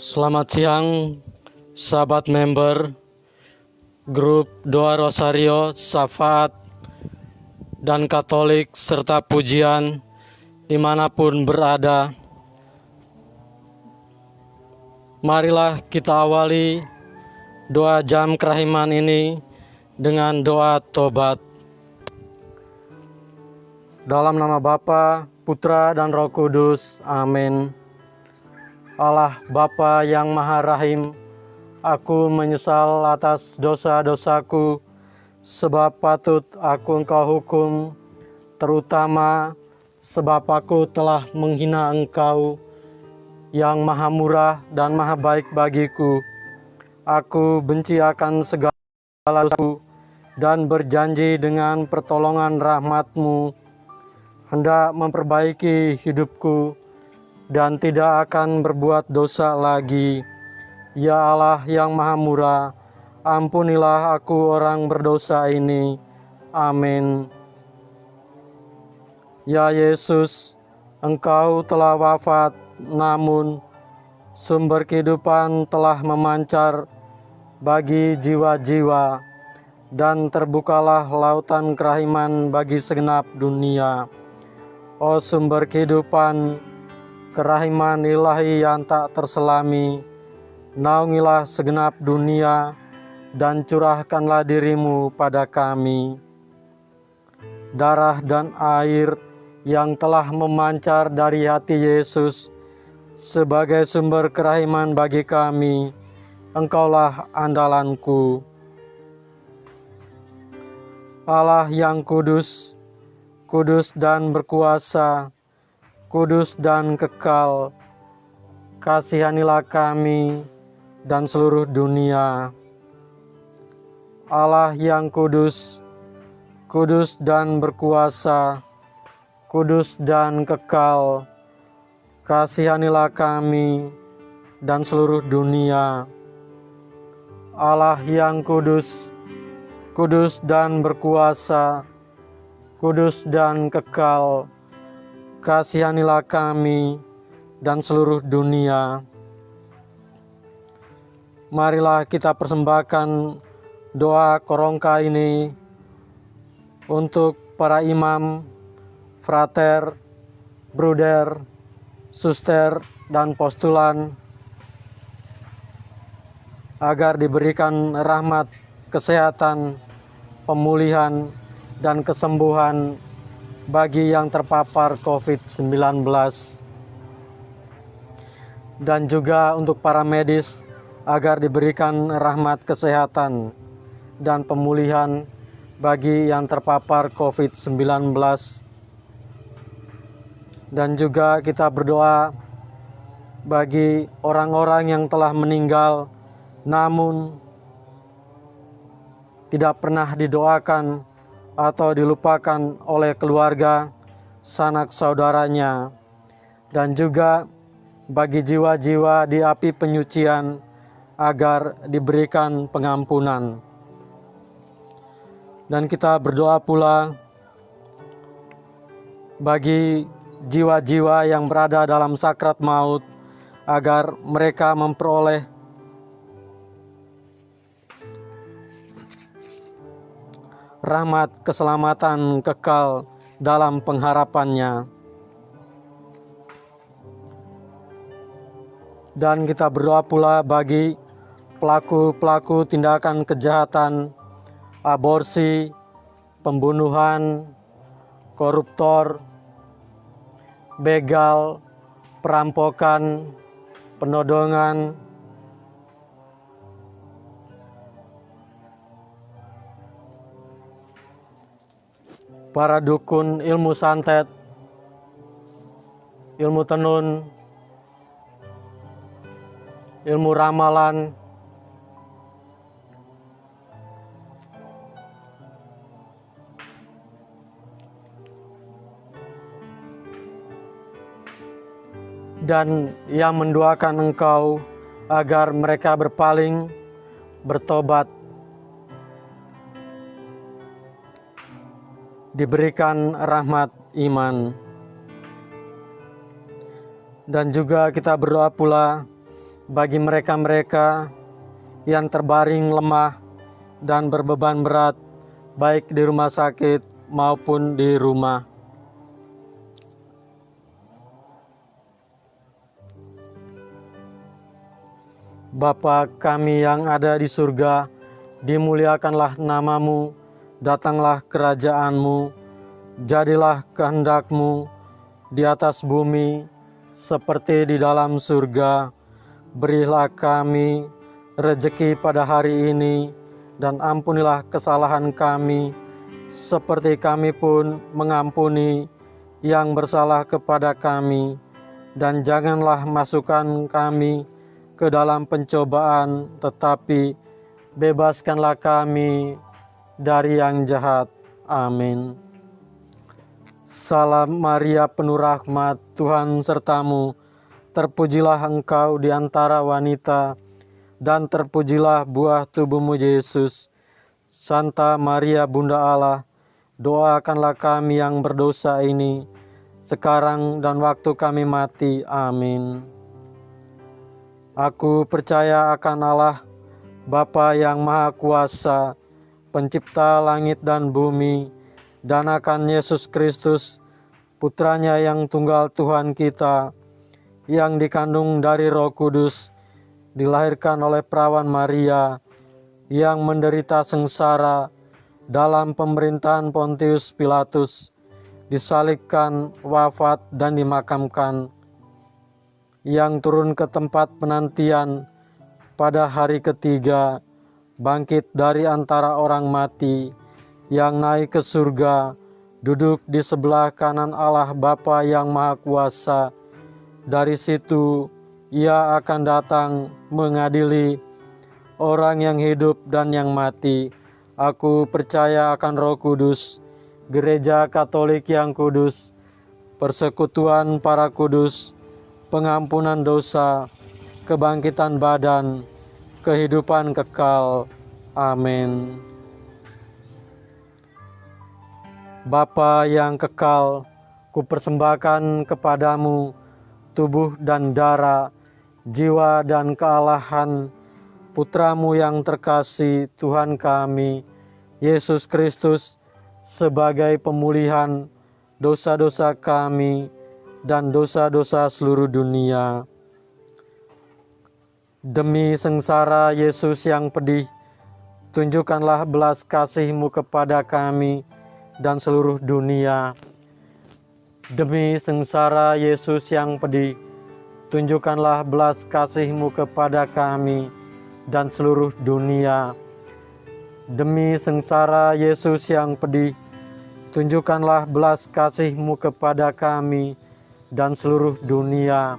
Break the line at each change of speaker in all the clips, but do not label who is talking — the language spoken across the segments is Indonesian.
Selamat siang, sahabat member grup Doa Rosario, Syafaat, dan Katolik, serta pujian dimanapun berada. Marilah kita awali doa jam kerahiman ini dengan doa tobat. Dalam nama Bapa, Putra, dan Roh Kudus. Amin. Allah Bapa yang Maha Rahim, aku menyesal atas dosa-dosaku, sebab patut aku Engkau hukum, terutama sebab aku telah menghina Engkau yang Maha Murah dan Maha Baik bagiku. Aku benci akan segala dosaku dan berjanji dengan pertolongan rahmat-Mu hendak memperbaiki hidupku dan tidak akan berbuat dosa lagi. Ya Allah yang Maha Murah, ampunilah aku orang berdosa ini. Amin. Ya Yesus, Engkau telah wafat, namun sumber kehidupan telah memancar bagi jiwa-jiwa, dan terbukalah lautan kerahiman bagi segenap dunia. O sumber kehidupan, kerahiman ilahi yang tak terselami, naungilah segenap dunia dan curahkanlah dirimu pada kami. Darah dan air yang telah memancar dari hati Yesus sebagai sumber kerahiman bagi kami, Engkaulah andalanku. Allah yang kudus, kudus dan berkuasa, kudus dan kekal, kasihanilah kami dan seluruh dunia. Allah yang kudus, kudus dan berkuasa, kudus dan kekal, kasihanilah kami dan seluruh dunia. Allah yang kudus, kudus dan berkuasa, kudus dan kekal, kasihanilah kami dan seluruh dunia. Marilah kita persembahkan doa korongka ini untuk para imam, frater, bruder, suster, dan postulan, agar diberikan rahmat, kesehatan, pemulihan, dan kesembuhan bagi yang terpapar COVID-19. Dan juga untuk para medis, agar diberikan rahmat kesehatan dan pemulihan bagi yang terpapar COVID-19. Dan juga kita berdoa bagi orang-orang yang telah meninggal namun tidak pernah didoakan atau dilupakan oleh keluarga, sanak saudaranya, dan juga bagi jiwa-jiwa di api penyucian agar diberikan pengampunan. Dan kita berdoa pula bagi jiwa-jiwa yang berada dalam sakrat maut agar mereka memperoleh rahmat keselamatan kekal dalam pengharapannya. Dan kita berdoa pula bagi pelaku-pelaku tindakan kejahatan, aborsi, pembunuhan, koruptor, begal, perampokan, penodongan, para dukun ilmu santet, ilmu tenun, ilmu ramalan, dan yang mendoakan Engkau agar mereka berpaling, bertobat, diberikan rahmat iman. Dan juga kita berdoa pula bagi mereka-mereka yang terbaring lemah dan berbeban berat, baik di rumah sakit maupun di rumah. Bapa kami yang ada di surga, dimuliakanlah namamu, datanglah kerajaanmu, jadilah kehendak-Mu di atas bumi seperti di dalam surga. Berilah kami rejeki pada hari ini, dan ampunilah kesalahan kami, seperti kami pun mengampuni yang bersalah kepada kami. Dan janganlah masukkan kami ke dalam pencobaan, tetapi bebaskanlah kami dari yang jahat. Amin. Salam Maria, penuh rahmat, Tuhan sertamu. Terpujilah engkau di antara wanita, dan terpujilah buah tubuhmu Yesus. Santa Maria Bunda Allah, doakanlah kami yang berdosa ini, sekarang dan waktu kami mati. Amin. Aku percaya akan Allah, Bapa yang Maha Kuasa, Pencipta langit dan bumi, dan akan Yesus Kristus, Putranya yang tunggal Tuhan kita, yang dikandung dari Roh Kudus, dilahirkan oleh perawan Maria, yang menderita sengsara dalam pemerintahan Pontius Pilatus, disalibkan, wafat, dan dimakamkan, yang turun ke tempat penantian pada hari ketiga, bangkit dari antara orang mati, yang naik ke surga, duduk di sebelah kanan Allah Bapa yang Maha Kuasa. Dari situ Ia akan datang mengadili orang yang hidup dan yang mati. Aku percaya akan Roh Kudus, Gereja Katolik yang kudus, persekutuan para kudus, pengampunan dosa, kebangkitan badan, kehidupan kekal. Amin. Bapa yang kekal, kupersembahkan kepadamu tubuh dan darah, jiwa dan kealahan Putramu yang terkasih, Tuhan kami, Yesus Kristus, sebagai pemulihan dosa-dosa kami dan dosa-dosa seluruh dunia. Demi sengsara Yesus yang pedih, tunjukkanlah belas kasih-Mu kepada kami dan seluruh dunia. Demi sengsara Yesus yang pedih, tunjukkanlah belas kasih-Mu kepada kami dan seluruh dunia. Demi sengsara Yesus yang pedih, tunjukkanlah belas kasih-Mu kepada kami dan seluruh dunia.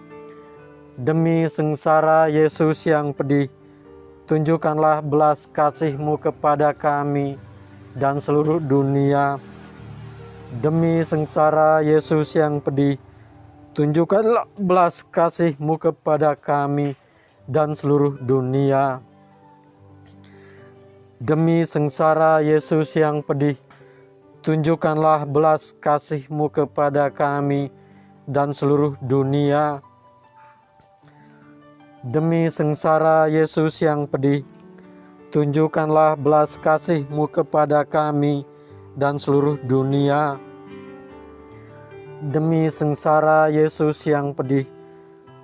Demi sengsara Yesus yang pedih, tunjukkanlah belas kasih-Mu kepada kami dan seluruh dunia. Demi sengsara Yesus yang pedih, tunjukkanlah belas kasih-Mu kepada kami dan seluruh dunia. Demi sengsara Yesus yang pedih, tunjukkanlah belas kasih-Mu kepada kami dan seluruh dunia. Demi sengsara Yesus yang pedih, tunjukkanlah belas kasih-Mu kepada kami dan seluruh dunia. Demi sengsara Yesus yang pedih,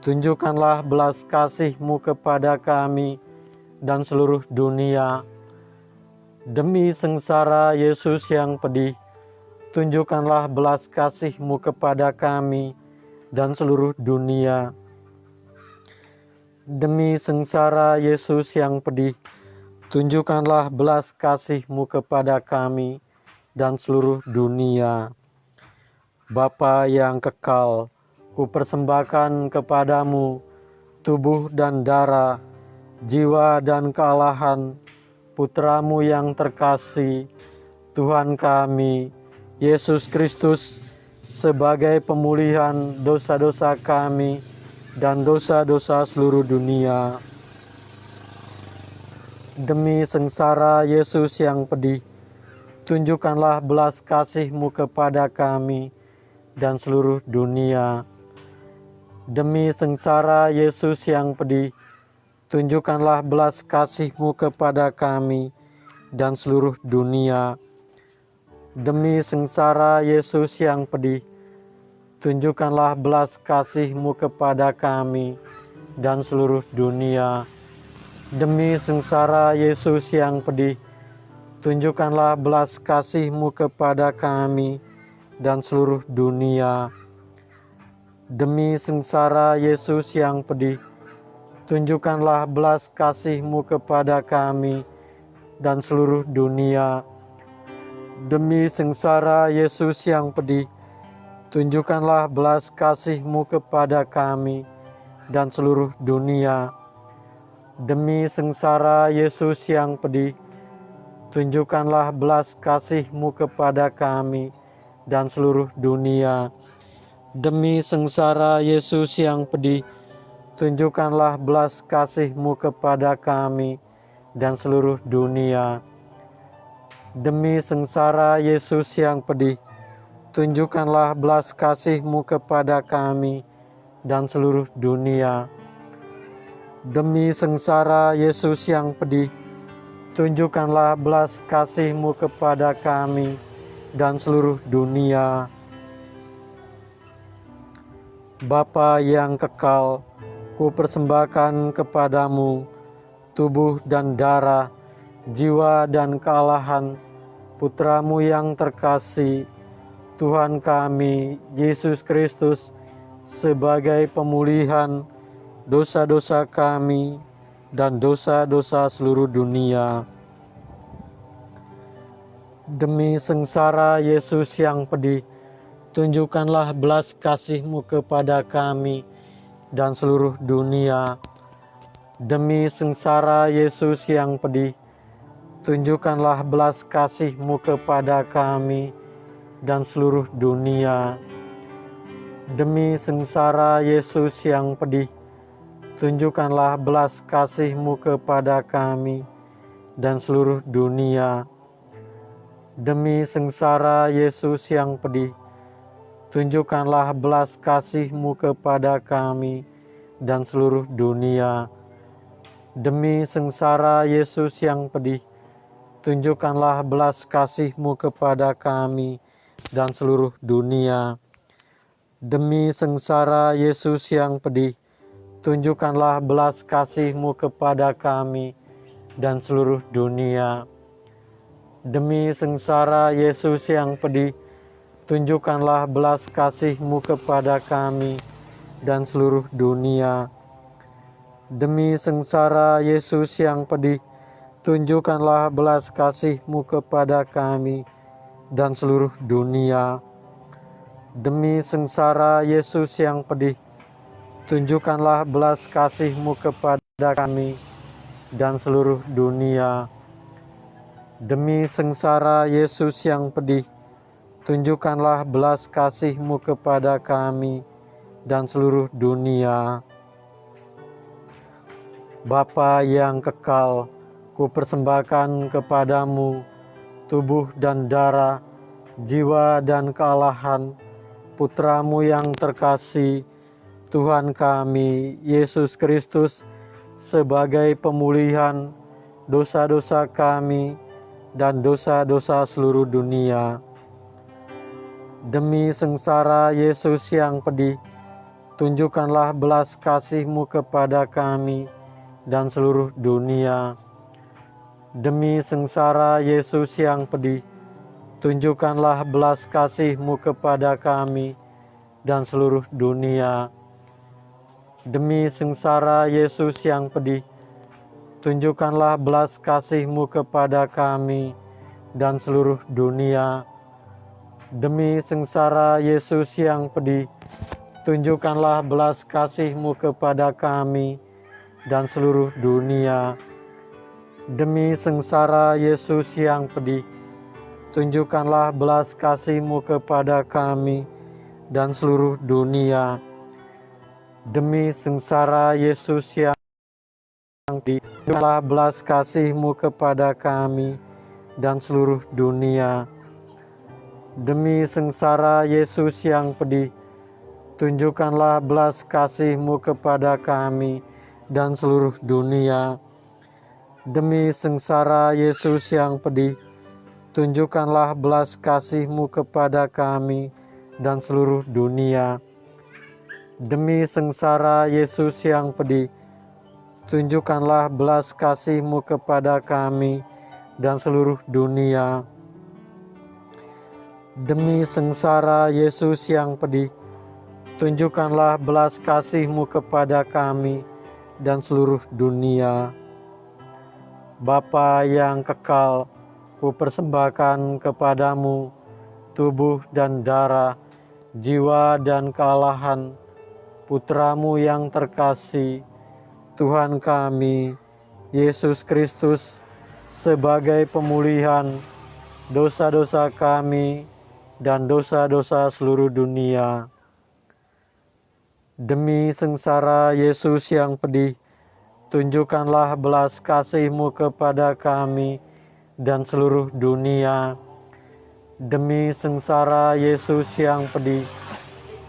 tunjukkanlah belas kasih-Mu kepada kami dan seluruh dunia. Demi sengsara Yesus yang pedih, tunjukkanlah belas kasih-Mu kepada kami dan seluruh dunia. Demi sengsara Yesus yang pedih, tunjukkanlah belas kasih-Mu kepada kami dan seluruh dunia. Bapa yang kekal, kupersembahkan kepadamu tubuh dan darah, jiwa dan kealahan Putramu yang terkasih, Tuhan kami, Yesus Kristus, sebagai pemulihan dosa-dosa kami dan dosa-dosa seluruh dunia. Demi sengsara Yesus yang pedih, tunjukkanlah belas kasih-Mu kepada kami dan seluruh dunia. Demi sengsara Yesus yang pedih, tunjukkanlah belas kasih-Mu kepada kami dan seluruh dunia. Demi sengsara Yesus yang pedih, tunjukkanlah belas kasih-Mu kepada kami dan seluruh dunia. Demi sengsara Yesus yang pedih, tunjukkanlah belas kasih-Mu kepada kami dan seluruh dunia. Demi sengsara Yesus yang pedih, tunjukkanlah belas kasih-Mu kepada kami dan seluruh dunia. Demi sengsara Yesus yang pedih, tunjukkanlah belas kasih-Mu kepada kami dan seluruh dunia. Demi sengsara Yesus yang pedih, tunjukkanlah belas kasih-Mu kepada kami dan seluruh dunia. Demi sengsara Yesus yang pedih, tunjukkanlah belas kasih-Mu kepada kami dan seluruh dunia. Demi sengsara Yesus yang pedih, tunjukkanlah belas kasih-Mu kepada kami dan seluruh dunia. Demi sengsara Yesus yang pedih, tunjukkanlah belas kasih-Mu kepada kami dan seluruh dunia. Bapa yang kekal, ku persembahkan kepadamu tubuh dan darah, jiwa dan kealahan Putra-Mu yang terkasih, Tuhan kami, Yesus Kristus, sebagai pemulihan dosa-dosa kami dan dosa-dosa seluruh dunia. Demi sengsara Yesus yang pedih, tunjukkanlah belas kasih-Mu kepada kami dan seluruh dunia. Demi sengsara Yesus yang pedih, tunjukkanlah belas kasih-Mu kepada kami dan seluruh dunia. Demi sengsara Yesus yang pedih, tunjukkanlah belas kasih-Mu kepada kami dan seluruh dunia. Demi sengsara Yesus yang pedih, tunjukkanlah belas kasih-Mu kepada kami dan seluruh dunia. Demi sengsara Yesus yang pedih, tunjukkanlah belas kasih-Mu kepada kami dan seluruh dunia. Demi sengsara Yesus yang pedih, tunjukkanlah belas kasih-Mu kepada kami dan seluruh dunia. Demi sengsara Yesus yang pedih, tunjukkanlah belas kasih-Mu kepada kami dan seluruh dunia. Demi sengsara Yesus yang pedih, tunjukkanlah belas kasih-Mu kepada kami dan seluruh dunia. Demi sengsara Yesus yang pedih, tunjukkanlah belas kasih-Mu kepada kami dan seluruh dunia. Demi sengsara Yesus yang pedih, tunjukkanlah belas kasih-Mu kepada kami dan seluruh dunia. Bapa yang kekal, ku persembahkan kepadamu tubuh dan darah, jiwa dan kealahan Putra-Mu yang terkasih, Tuhan kami, Yesus Kristus, sebagai pemulihan dosa-dosa kami dan dosa-dosa seluruh dunia. Demi sengsara Yesus yang pedih, tunjukkanlah belas kasih-Mu kepada kami dan seluruh dunia. Demi sengsara Yesus yang pedih, tunjukkanlah belas kasih-Mu kepada kami dan seluruh dunia. Demi sengsara Yesus yang pedih, tunjukkanlah belas kasih-Mu kepada kami dan seluruh dunia. Demi sengsara Yesus yang pedih, tunjukkanlah belas kasih-Mu kepada kami dan seluruh dunia. Demi sengsara Yesus yang pedih, tunjukkanlah belas kasih-Mu kepada kami dan seluruh dunia. Demi sengsara Yesus yang pedih, tunjukkanlah belas kasih-Mu kepada kami dan seluruh dunia. Demi sengsara Yesus yang pedih, tunjukkanlah belas kasih-Mu kepada kami dan seluruh dunia. Demi sengsara Yesus yang pedih, tunjukkanlah belas kasih-Mu kepada kami dan seluruh dunia. Demi sengsara Yesus yang pedih, tunjukkanlah belas kasih-Mu kepada kami dan seluruh dunia. Demi sengsara Yesus yang pedih, tunjukkanlah belas kasih-Mu kepada kami dan seluruh dunia. Bapa yang kekal, ku persembahkan kepadamu tubuh dan darah, jiwa dan kealahan Putramu yang terkasih, Tuhan kami, Yesus Kristus, sebagai pemulihan dosa-dosa kami dan dosa-dosa seluruh dunia. Demi sengsara Yesus yang pedih, tunjukkanlah belas kasih-Mu kepada kami dan seluruh dunia. Demi sengsara Yesus yang pedih,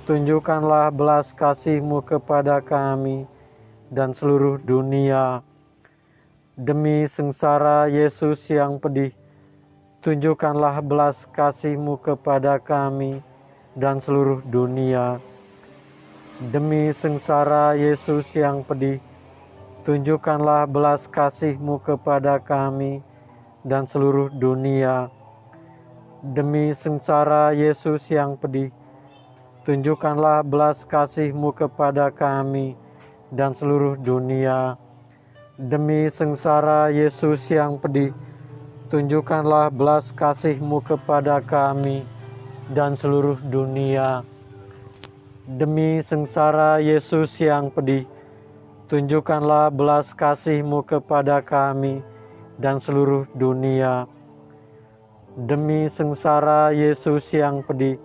tunjukkanlah belas kasih-Mu kepada kami dan seluruh dunia. Demi sengsara Yesus yang pedih, tunjukkanlah belas kasih-Mu kepada kami dan seluruh dunia. Demi sengsara Yesus yang pedih, tunjukkanlah belas kasih-Mu kepada kami dan seluruh dunia. Demi sengsara Yesus yang pedih, tunjukkanlah belas kasih-Mu kepada kami dan seluruh dunia. Demi sengsara Yesus yang pedih, tunjukkanlah belas kasih-Mu kepada kami dan seluruh dunia. Demi sengsara Yesus yang pedih, tunjukkanlah belas kasih-Mu kepada kami dan seluruh dunia. Demi sengsara Yesus yang pedih,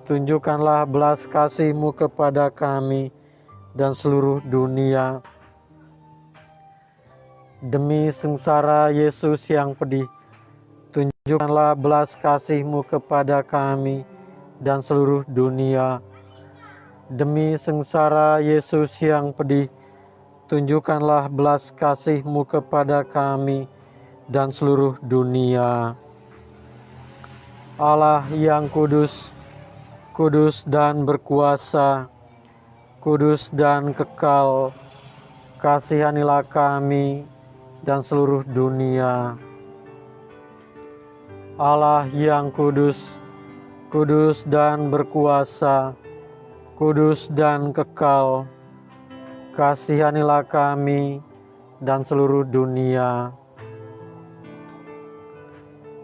tunjukkanlah belas kasih-Mu kepada kami dan seluruh dunia. Demi sengsara Yesus yang pedih, tunjukkanlah belas kasih-Mu kepada kami dan seluruh dunia. Demi sengsara Yesus yang pedih, tunjukkanlah belas kasih-Mu kepada kami dan seluruh dunia. Allah yang kudus, kudus dan berkuasa, kudus dan kekal, kasihanilah kami dan seluruh dunia. Allah yang kudus, kudus dan berkuasa, kudus dan kekal, kasihanilah kami dan seluruh dunia.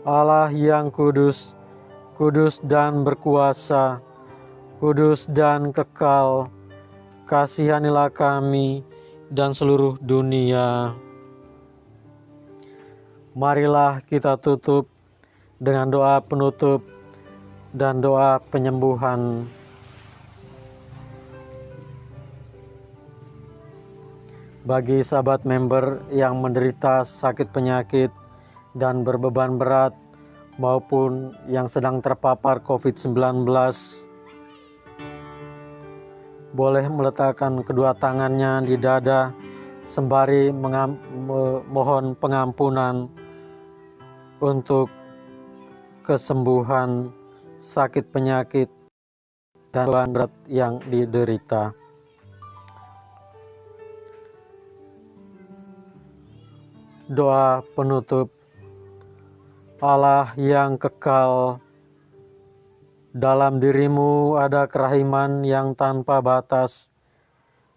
Allah yang kudus, kudus dan berkuasa, kudus dan kekal, kasihanilah kami dan seluruh dunia. Marilah kita tutup dengan doa penutup dan doa penyembuhan. Bagi sahabat member yang menderita sakit penyakit dan berbeban berat maupun yang sedang terpapar COVID-19, boleh meletakkan kedua tangannya di dada sembari mohon pengampunan untuk kesembuhan sakit penyakit dan beban berat yang diderita. Doa penutup. Allah yang kekal, dalam dirimu ada kerahiman yang tanpa batas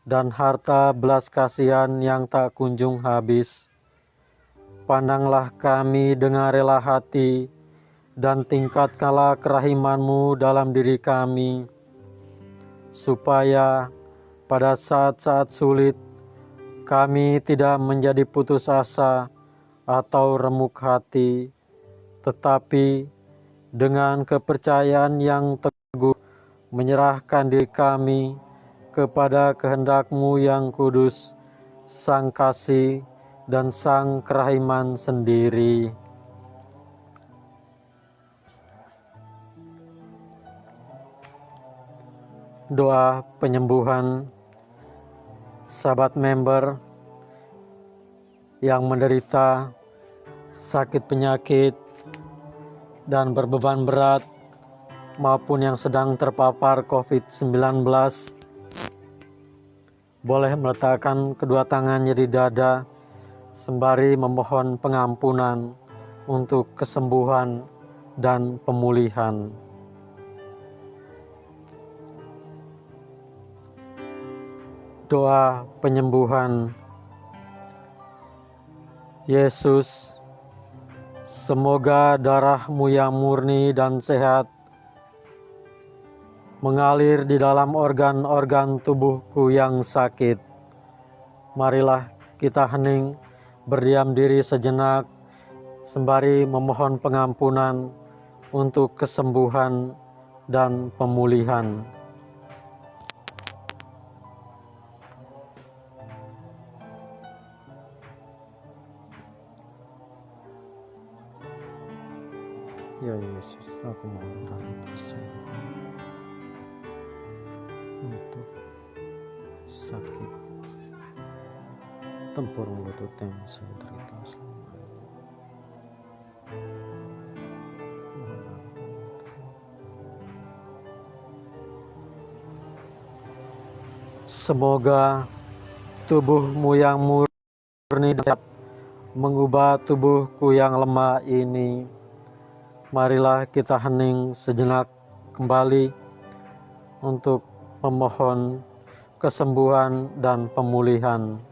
dan harta belas kasihan yang tak kunjung habis. Pandanglah kami dengan rela hati dan tingkatkanlah kerahiman-Mu dalam diri kami, supaya pada saat-saat sulit kami tidak menjadi putus asa atau remuk hati, tetapi dengan kepercayaan yang teguh menyerahkan diri kami kepada kehendak-Mu yang kudus, Sang Kasih dan Sang Kerahiman sendiri. Doa penyembuhan. sahabat member yang menderita sakit penyakit dan berbeban berat maupun yang sedang terpapar COVID-19 boleh meletakkan kedua tangannya di dada sembari memohon pengampunan untuk kesembuhan dan pemulihan. Doa penyembuhan. Yesus, semoga darah-Mu yang murni dan sehat mengalir di dalam organ-organ tubuhku yang sakit. Marilah kita hening, berdiam diri sejenak, sembari memohon pengampunan untuk kesembuhan dan pemulihan. Ya Yesus, aku mohon rahmat kesembuhan untuk sakit tempur lutut yang saya derita selama ini. Mohon ampun Tuhan. Semoga tubuh-Mu yang murni dapat mengubah tubuhku yang lemah ini. Marilah kita hening sejenak kembali untuk memohon kesembuhan dan pemulihan.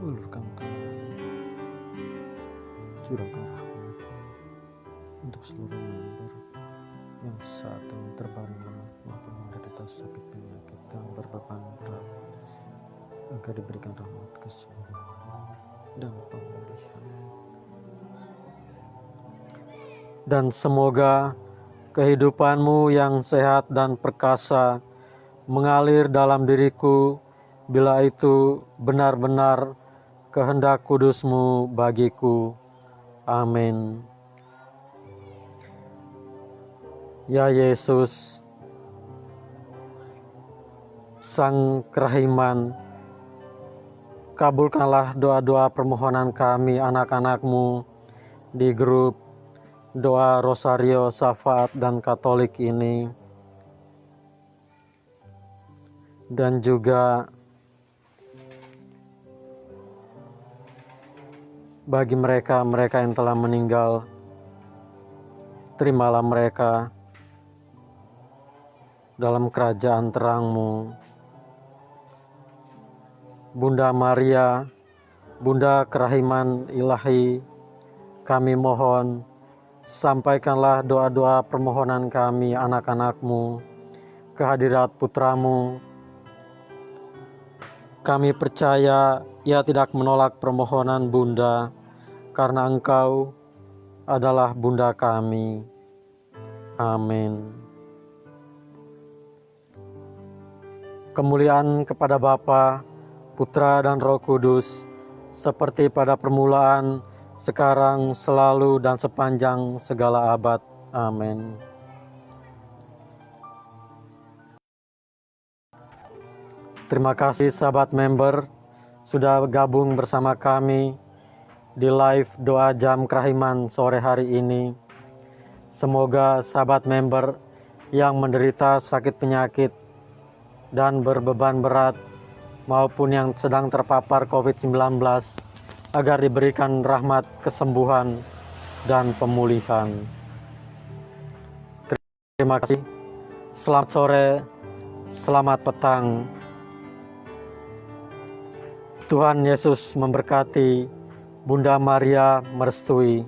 Ulurkan tangan, curahkan rahmat untuk seluruh member yang saat ini terbaring lemah maupun menderita sakit penyakit dan berbeban berat, agar diberikan rahmat kesembuhan dan pemulihan. Dan semoga kehidupan-Mu yang sehat dan perkasa mengalir dalam diriku bila itu benar-benar kehendak kudus-Mu bagiku. Amin. Ya Yesus, Sang Kerahiman, kabulkanlah doa-doa permohonan kami anak-anak-Mu di grup doa Rosario Syafaat dan Katolik ini. Dan juga bagi mereka yang telah meninggal, terimalah mereka dalam kerajaan terang-Mu. Bunda Maria, Bunda Kerahiman Ilahi, kami mohon, sampaikanlah doa-doa permohonan kami anak-anak-Mu ke hadirat Putra-Mu. Kami percaya Ia tidak menolak permohonan Bunda, karena Engkau adalah Bunda kami. Amin. Kemuliaan kepada Bapa, Putra dan Roh Kudus, seperti pada permulaan, sekarang, selalu, dan sepanjang segala abad. Amin. Terima kasih sahabat member sudah gabung bersama kami di live doa jam kerahiman sore hari ini. Semoga sahabat member yang menderita sakit penyakit dan berbeban berat maupun yang sedang terpapar COVID-19 agar diberikan rahmat kesembuhan dan pemulihan. Terima kasih. Selamat sore, selamat petang. Tuhan Yesus memberkati, Bunda Maria merestui.